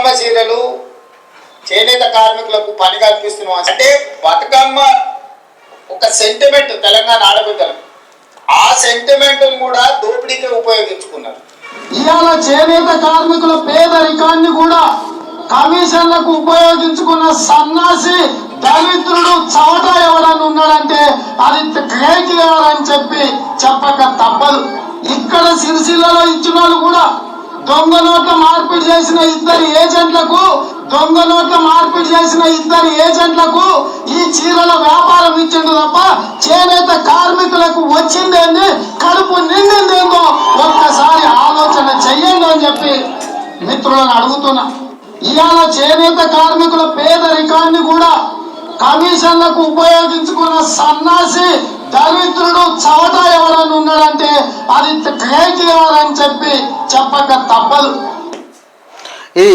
బతుకమ్మ చీరలు చేనేత కార్మికులకు పని కల్పిస్తున్నాం అంటే బతుకమ్మ ఒక సెంటిమెంట్ తెలంగాణ ఆడబిడ్డలకు, ఆ సెంటిమెంట్ కూడా దోపిడీకి ఉపయోగించుకున్నారు. ఇవాళ చేనేత కార్మికుల పేదరికాన్ని కూడా కమిషన్లకు ఉపయోగించుకున్న సన్నాసి దళితుడు చవట ఎవడని ఉన్నాడంటే అది కేటీఆర్ అని చెప్పక తప్పదు. ఇక్కడ సిరిసిల్లలో ఇచ్చిన వాళ్ళు కూడా దొంగ నోట్ల మార్పిడి చేసిన ఇద్దరు ఏజెంట్లకు ఈ చీరల వ్యాపారం ఇచ్చిండు తప్ప చేనేత కార్మికులకు వచ్చిందేంది, కడుపు నిండిందేందో ఒక్కసారి ఆలోచన చెయ్యండి అని చెప్పి మిత్రులను అడుగుతున్నా. ఇవాళ చేనేత కార్మికుల పేదరికాన్ని కూడా కమిషన్లకు ఉపయోగించుకున్న సన్నాసి దళితుడు చవట ఎవడని ఉన్నాడంటే అది కేటీఆర్ అని చెప్పక తప్పదు. ఈ